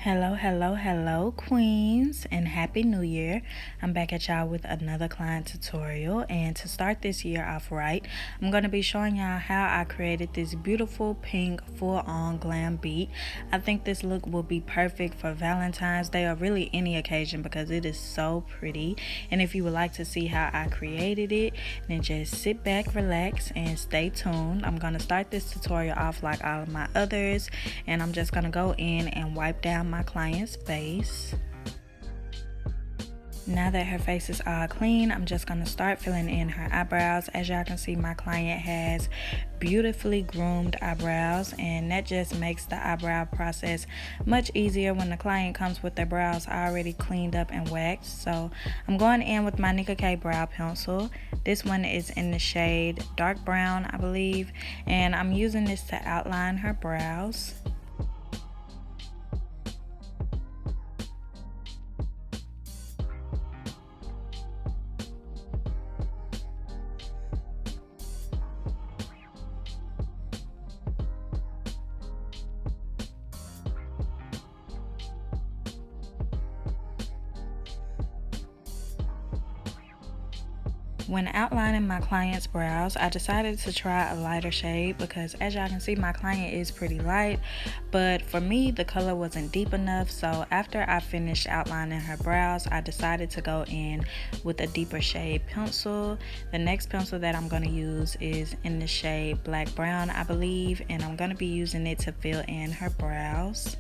Hello, queens, and happy new year. I'm back at y'all with another client tutorial, and to start this year off right, I'm going to be showing y'all how I created this beautiful pink full-on glam beat. I think this look will be perfect for Valentine's Day or really any occasion because it is so pretty. And if you would like to see how I created it, then just sit back, relax, and stay tuned. I'm going to start this tutorial off like all of my others, and I'm just going to go in and wipe down my client's face. Now that her face is all clean, I'm just going to start filling in her eyebrows. As y'all can see, my client has beautifully groomed eyebrows, and that just makes the eyebrow process much easier when the client comes with their brows already cleaned up and waxed. So I'm going in with my Nicka K brow pencil. This one is in the shade dark brown, I believe, and I'm using this to outline her brows. When outlining my client's brows, I decided to try a lighter shade because as y'all can see, my client is pretty light, but for me the color wasn't deep enough. So after I finished outlining her brows, I decided to go in with a deeper shade pencil. The next pencil that I'm going to use is in the shade black brown, I believe, and I'm going to be using it to fill in her brows.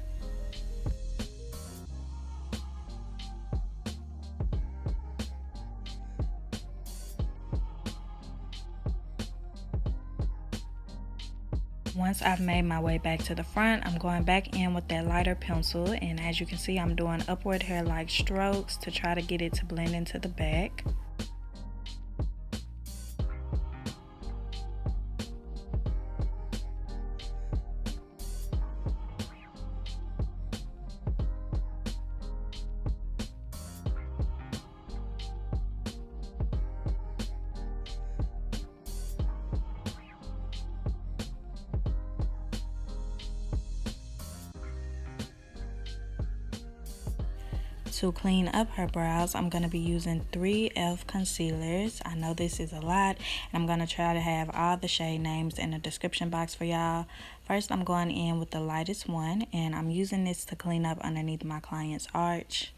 Once I've made my way back to the front, I'm going back in with that lighter pencil, and as you can see, I'm doing upward hair-like strokes to try to get it to blend into the back. To clean up her brows, I'm going to be using 3 e.l.f. concealers. I know this is a lot, and I'm going to try to have all the shade names in the description box for y'all. First, I'm going in with the lightest one, and I'm using this to clean up underneath my client's arch.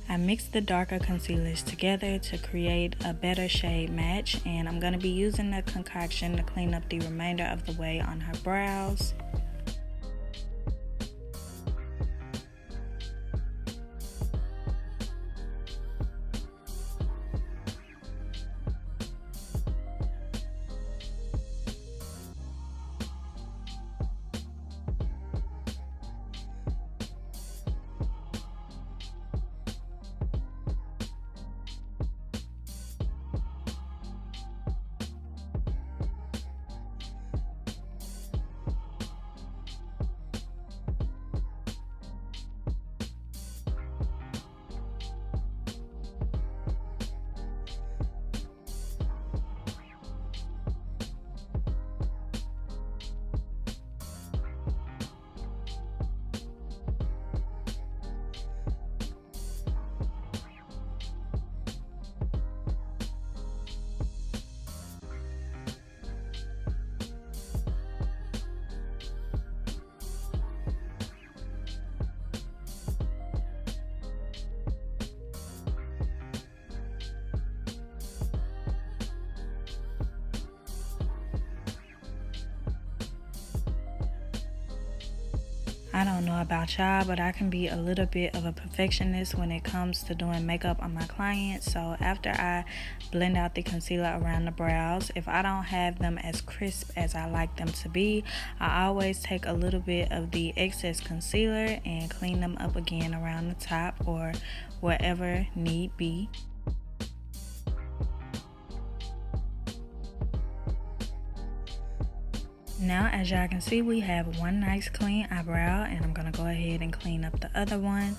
I mixed the darker concealers together to create a better shade match, and I'm going to be using the concoction to clean up the remainder of the way on her brows. I don't know about y'all, but I can be a little bit of a perfectionist when it comes to doing makeup on my clients. So after I blend out the concealer around the brows, if I don't have them as crisp as I like them to be, I always take a little bit of the excess concealer and clean them up again around the top or wherever need be. Now, as y'all can see, we have one nice clean eyebrow, and I'm gonna go ahead and clean up the other one.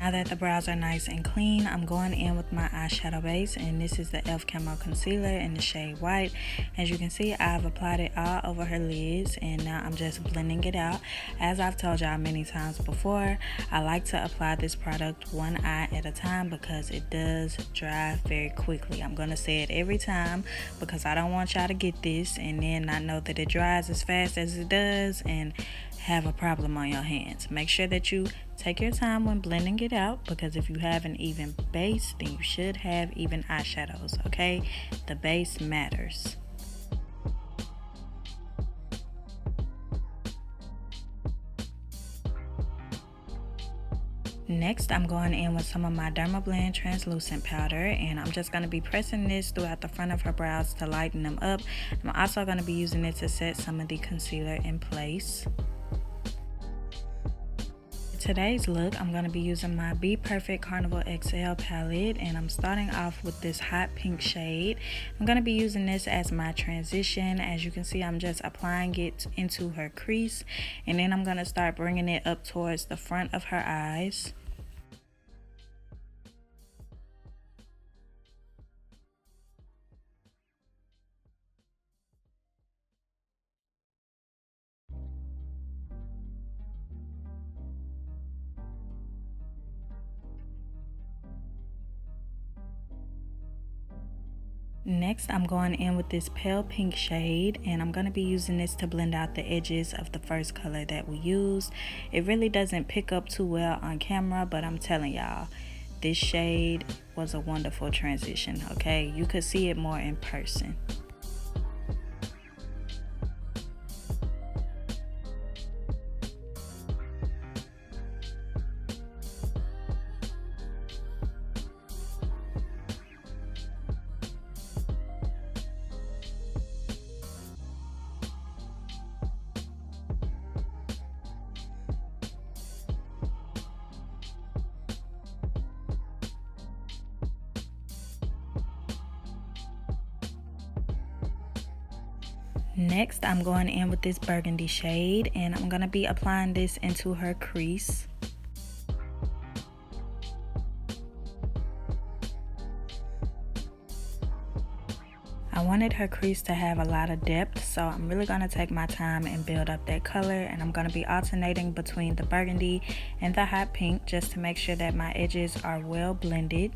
Now that the brows are nice and clean, I'm going in with my eyeshadow base, and this is the e.l.f. Camo Concealer in the shade White. As you can see, I've applied it all over her lids, and now I'm just blending it out. As I've told y'all many times before, I like to apply this product one eye at a time because it does dry very quickly. I'm going to say it every time because I don't want y'all to get this and then not know that it dries as fast as it does and have a problem on your hands. Make sure that you take your time when blending it out, because if you have an even base, then you should have even eyeshadows, okay? The base matters. Next, I'm going in with some of my Dermablend Translucent powder, and I'm just going to be pressing this throughout the front of her brows to lighten them up. I'm also going to be using it to set some of the concealer in place. Today's look, I'm going to be using my Bperfect Carnival XL palette, and I'm starting off with this hot pink shade. I'm going to be using this as my transition. As you can see, I'm just applying it into her crease, and then I'm going to start bringing it up towards the front of her eyes. Next, I'm going in with this pale pink shade, and I'm going to be using this to blend out the edges of the first color that we used. It really doesn't pick up too well on camera, but I'm telling y'all, this shade was a wonderful transition, okay? You could see it more in person. Next, I'm going in with this burgundy shade, and I'm going to be applying this into her crease. I wanted her crease to have a lot of depth, so I'm really going to take my time and build up that color, and I'm going to be alternating between the burgundy and the hot pink just to make sure that my edges are well blended.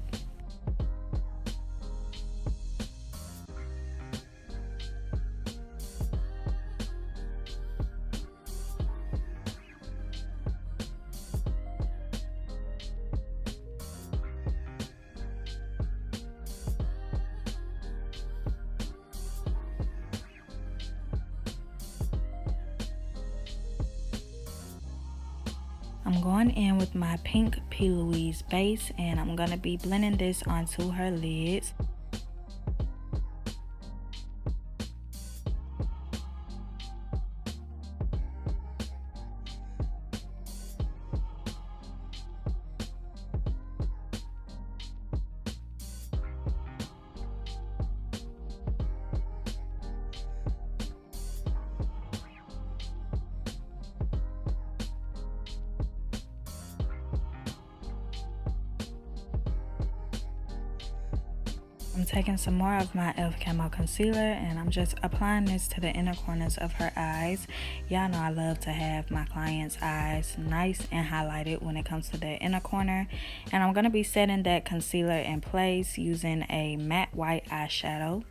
I'm going in with my pink P. Louise base, and I'm going to be blending this onto her lids. I'm taking some more of my e.l.f. Camo Concealer, and I'm just applying this to the inner corners of her eyes. Y'all know I love to have my clients' eyes nice and highlighted when it comes to the inner corner. And I'm going to be setting that concealer in place using a matte white eyeshadow.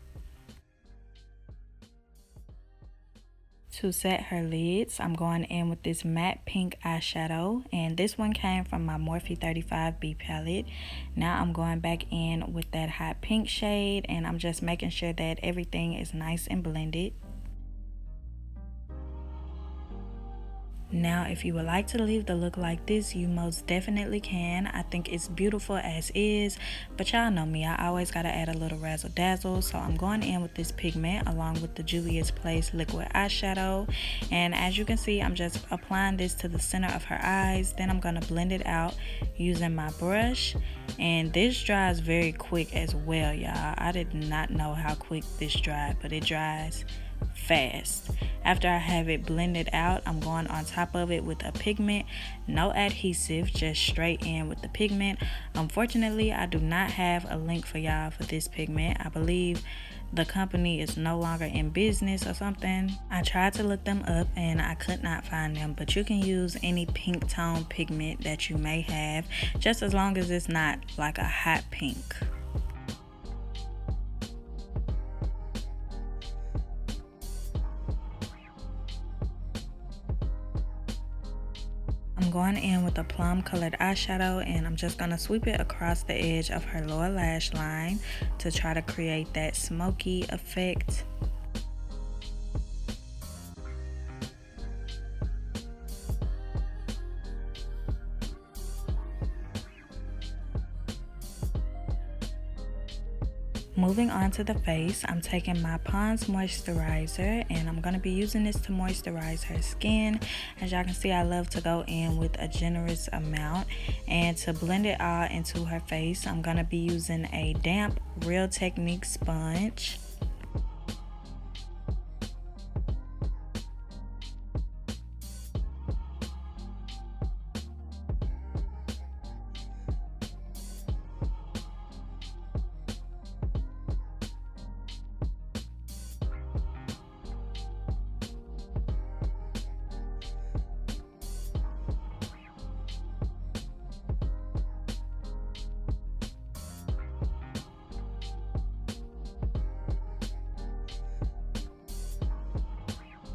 To set her lids, I'm going in with this matte pink eyeshadow, and this one came from my Morphe 35B palette. Now I'm going back in with that hot pink shade, and I'm just making sure that everything is nice and blended. Now, if you would like to leave the look like this, you most definitely can. I think it's beautiful as is, but y'all know me, I always gotta add a little razzle dazzle. So I'm going in with this pigment along with the Juvias Place liquid eyeshadow, and as you can see, I'm just applying this to the center of her eyes. Then I'm gonna blend it out using my brush, and this dries very quick as well, y'all. I did not know how quick this dried, but it dries fast. After I have it blended out, I'm going on top of it with a pigment, no adhesive, just straight in with the pigment. Unfortunately, I do not have a link for y'all for this pigment. I believe the company is no longer in business or something. I tried to look them up and I could not find them, but you can use any pink tone pigment that you may have, just as long as it's not like a hot pink. I'm going in with a plum colored eyeshadow, and I'm just going to sweep it across the edge of her lower lash line to try to create that smoky effect. Moving on to the face, I'm taking my Pond's moisturizer, and I'm going to be using this to moisturize her skin. As y'all can see, I love to go in with a generous amount, and to blend it all into her face, I'm going to be using a damp Real Technique sponge.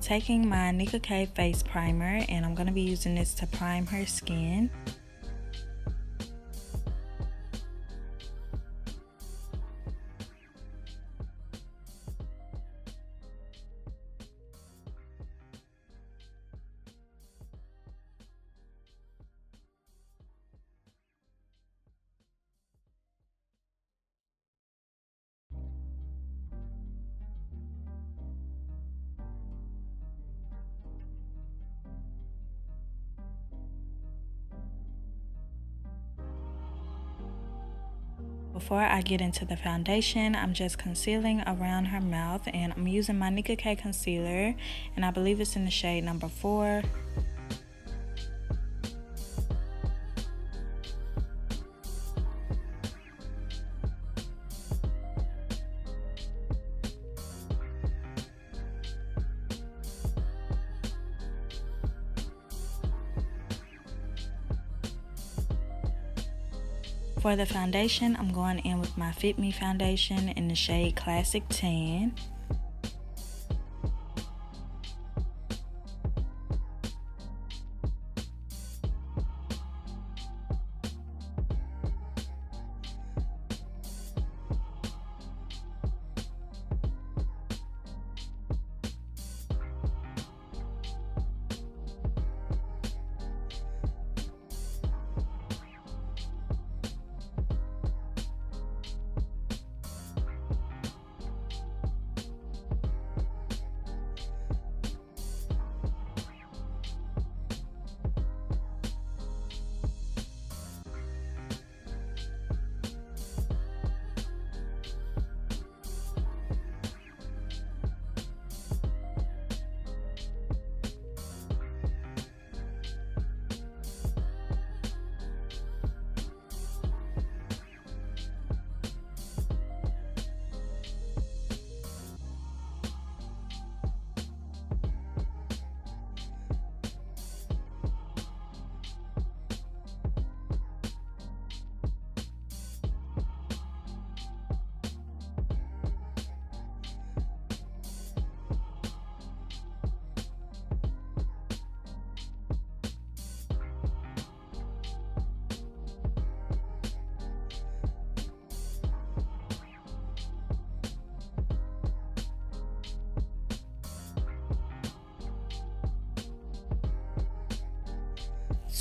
Taking my Nicka K face primer, and I'm going to be using this to prime her skin. Before I get into the foundation, I'm just concealing around her mouth, and I'm using my Nicka K concealer, and I believe it's in the shade number 4. For the foundation, I'm going in with my Fit Me foundation in the shade Classic Tan.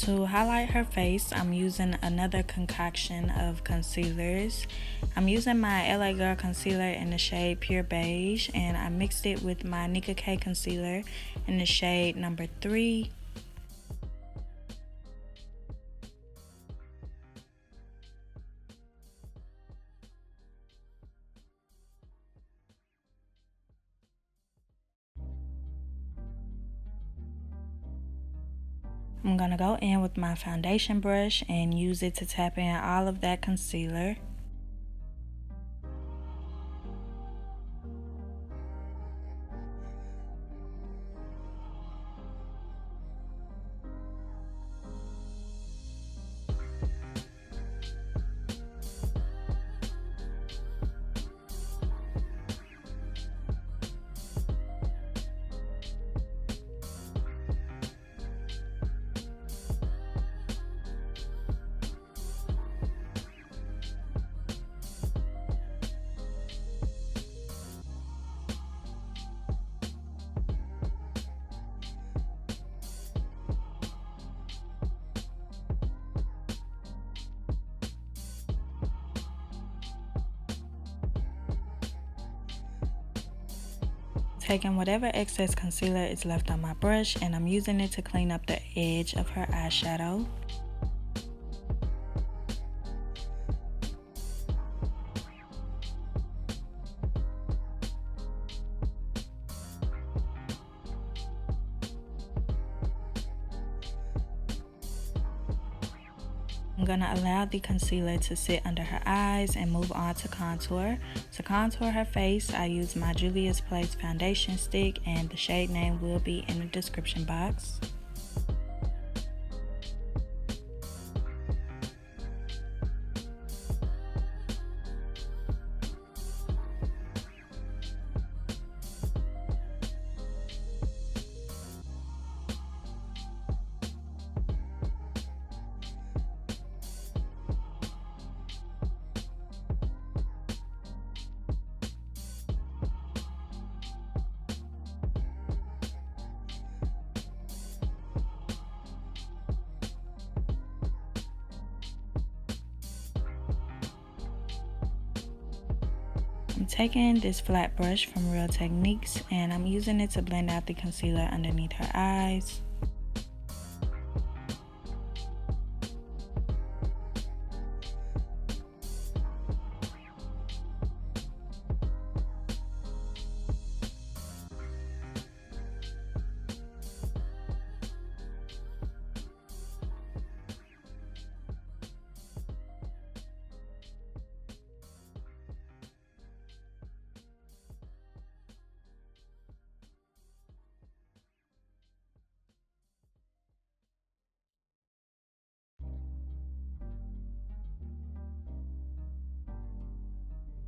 To highlight her face, I'm using another concoction of concealers. I'm using my LA Girl concealer in the shade Pure Beige, and I mixed it with my Nicka K concealer in the shade number 3. I'm gonna go in with my foundation brush and use it to tap in all of that concealer. Taking whatever excess concealer is left on my brush, and I'm using it to clean up the edge of her eyeshadow. I'm gonna allow the concealer to sit under her eyes and move on to contour. To contour her face, I use my Juvias Place foundation stick, and the shade name will be in the description box. I'm taking this flat brush from Real Techniques, and I'm using it to blend out the concealer underneath her eyes.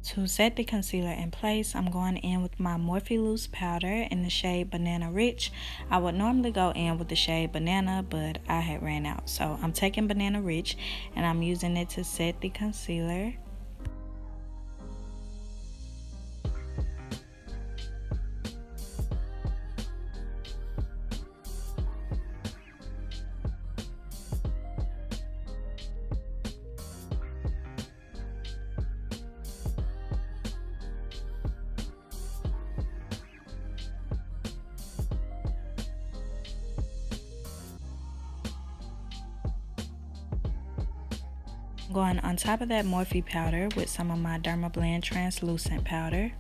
To set the concealer in place, I'm going in with my Morphe Loose powder in the shade Banana Rich. I would normally go in with the shade Banana, but I had ran out. So I'm taking Banana Rich, and I'm using it to set the concealer. Going on top of that Morphe powder with some of my Dermablend Translucent powder.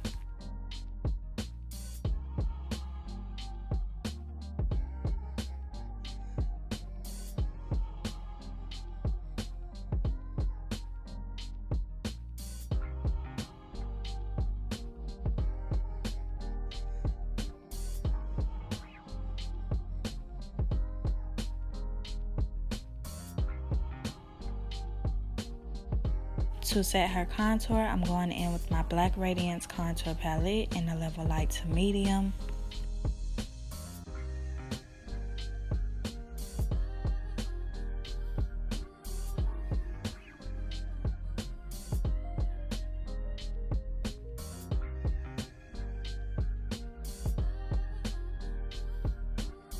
To set her contour, I'm going in with my Black Radiance contour palette in the level light to medium.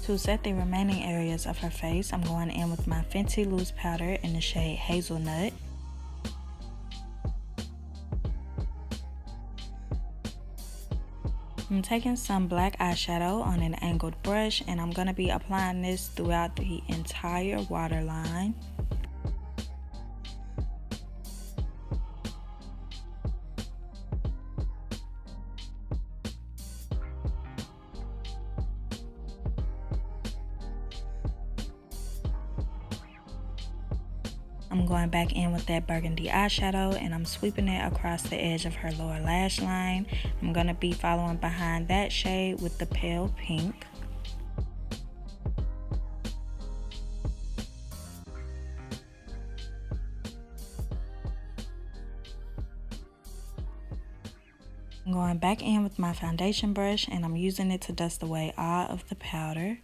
To set the remaining areas of her face, I'm going in with my Fenty loose powder in the shade Hazelnut. I'm taking some black eyeshadow on an angled brush, and I'm going to be applying this throughout the entire waterline. I'm going back in with that burgundy eyeshadow and I'm sweeping it across the edge of her lower lash line. I'm going to be following behind that shade with the pale pink. I'm going back in with my foundation brush and I'm using it to dust away all of the powder.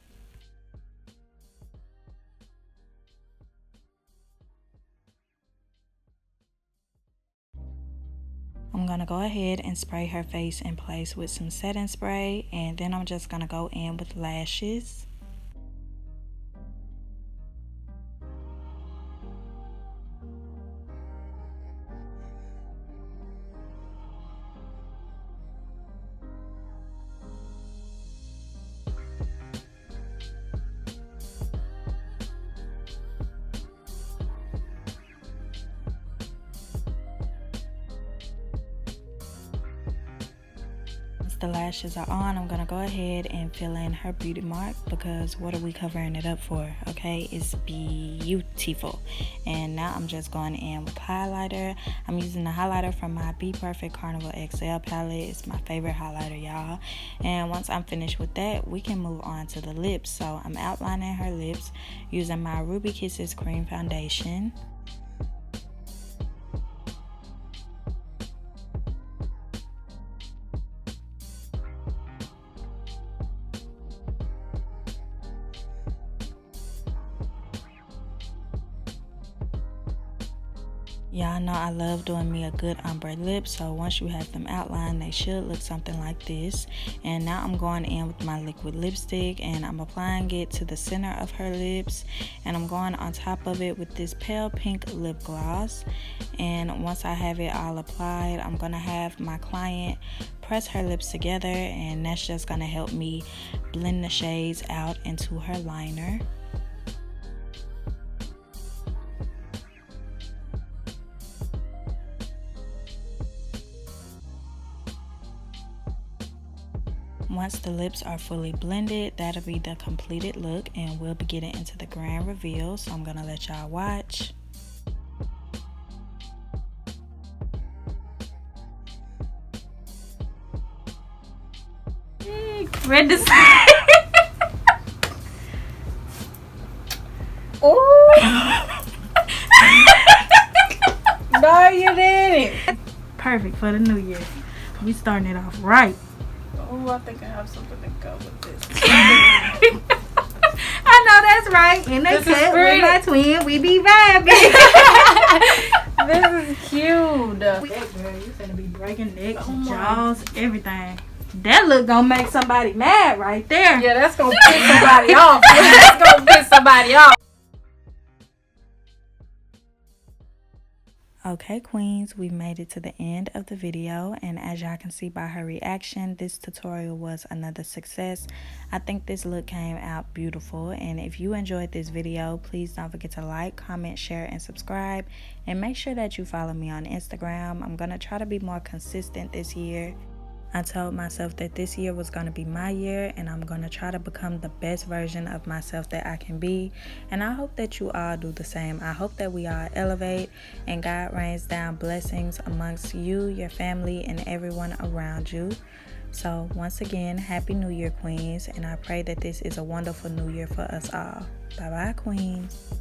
I'm going to go ahead and spray her face in place with some setting spray, and then I'm just going to go in with lashes. The lashes are on, I'm gonna go ahead and fill in her beauty mark, because what are we covering it up for? Okay, it's beautiful. And now I'm just going in with highlighter. I'm using the highlighter from my Bperfect Carnival XL palette. It's my favorite highlighter, y'all. And once I'm finished with that, we can move on to the lips. So I'm outlining her lips using my Ruby Kisses cream foundation. Y'all know I love doing me a good ombre lip, so once you have them outlined, they should look something like this. And now I'm going in with my liquid lipstick and I'm applying it to the center of her lips, and I'm going on top of it with this pale pink lip gloss. And once I have it all applied, I'm gonna have my client press her lips together, and that's just gonna help me blend the shades out into her liner. Once the lips are fully blended, that'll be the completed look, and we'll be getting into the grand reveal, so I'm gonna let y'all watch. Red to say. Oh! No, you didn't. Perfect for the new year. We starting it off right. Oh, I think I have something to go with this. I know that's right. In the cut with my twin, we be vibing. This is cute. That girl, you finna be breaking necks, jaws, everything. That look gonna make somebody mad right there. Yeah, that's gonna piss somebody off. That's gonna piss somebody off. Okay, queens, we made it to the end of the video, and as y'all can see by her reaction, this tutorial was another success. I think this look came out beautiful, and if you enjoyed this video, please don't forget to like, comment, share, and subscribe, and make sure that you follow me on Instagram. I'm gonna try to be more consistent this year. I told myself that this year was going to be my year, and I'm going to try to become the best version of myself that I can be. And I hope that you all do the same. I hope that we all elevate and God rains down blessings amongst you, your family, and everyone around you. So once again, Happy New Year, queens, and I pray that this is a wonderful new year for us all. Bye bye, queens.